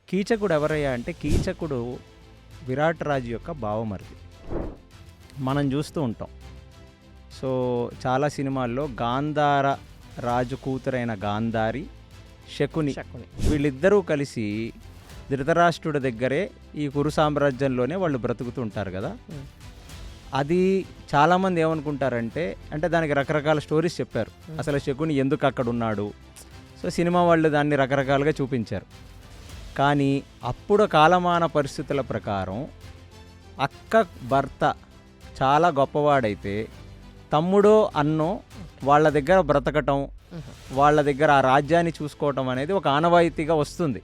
కీచకుడు ఎవరయ్యా అంటే కీచకుడు విరాట్ రాజు యొక్క బావమరిది. మనం చూస్తూ ఉంటాం. సో చాలా సినిమాల్లో గాంధార రాజు కూతురైన గాంధారి, శకుని వీళ్ళిద్దరూ కలిసి ధృతరాష్ట్రుడి దగ్గరే ఈ కురు సామ్రాజ్యంలోనే వాళ్ళు బ్రతుకుతూ ఉంటారు కదా. అది చాలామంది ఏమనుకుంటారంటే, అంటే దానికి రకరకాల స్టోరీస్ చెప్పారు. అసలు శకుని ఎందుకు అక్కడ ఉన్నాడు, సో సినిమా వాళ్ళు దాన్ని రకరకాలుగా చూపించారు. కానీ అప్పుడు కాలమాన పరిస్థితుల ప్రకారం అక్క భర్త చాలా గొప్పవాడైతే తమ్ముడో అన్నో వాళ్ళ దగ్గర బ్రతకటం, వాళ్ళ దగ్గర ఆ రాజ్యాన్ని చూసుకోవటం అనేది ఒక ఆనవాయితీగా వస్తుంది.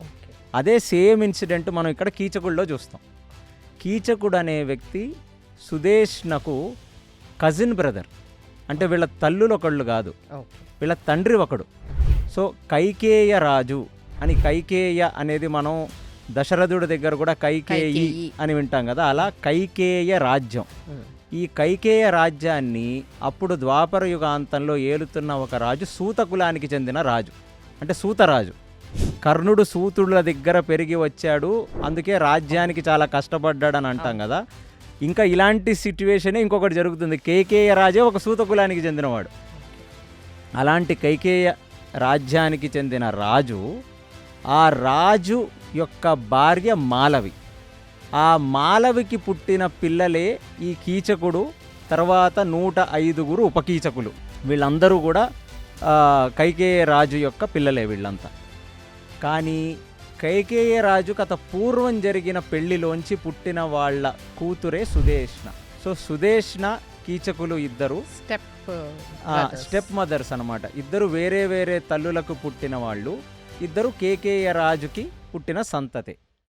అదే సేమ్ ఇన్సిడెంట్ మనం ఇక్కడ కీచకుడిలో చూస్తాం. కీచకుడు అనే వ్యక్తి సుదేష్నకు కజిన్ బ్రదర్, అంటే వీళ్ళ తల్లులు ఒకళ్ళు కాదు, వీళ్ళ తండ్రి ఒకడు. సో కైకేయ రాజు అని, కైకేయ అనేది మనం దశరథుడి దగ్గర కూడా కైకేయి అని వింటాం కదా, అలా కైకేయ రాజ్యం. ఈ కైకేయ రాజ్యాన్ని అప్పుడు ద్వాపర యుగాంతంలో ఏలుతున్న ఒక రాజు సూత కులానికి చెందిన రాజు, అంటే సూతరాజు. కర్ణుడు సూతుల దగ్గర పెరిగి వచ్చాడు, అందుకే రాజ్యానికి చాలా కష్టపడ్డాడు అని అంటాం కదా. ఇంకా ఇలాంటి సిట్యువేషనే ఇంకొకటి జరుగుతుంది. కైకేయ రాజే ఒక సూత కులానికి చెందినవాడు. అలాంటి కైకేయ రాజ్యానికి చెందిన రాజు, ఆ రాజు యొక్క భార్య మాలవి. ఆ మాలవికి పుట్టిన పిల్లలే ఈ కీచకుడు, తర్వాత 105 ఉపకీచకులు. వీళ్ళందరూ కూడా కైకేయ రాజు యొక్క పిల్లలే వీళ్ళంతా. కానీ కైకేయ రాజు కథ పూర్వం జరిగిన పెళ్లిలోంచి పుట్టిన వాళ్ళ కూతురే సుదేష్ణ. సో సుదేష్ణ కీచకులు ఇద్దరు స్టెప్ మదర్స్ అనమాట. ఇద్దరు వేరే వేరే తల్లులకు పుట్టిన వాళ్ళు, ఇద్దరు కేకేయ రాజుకి పుట్టిన సంతతే.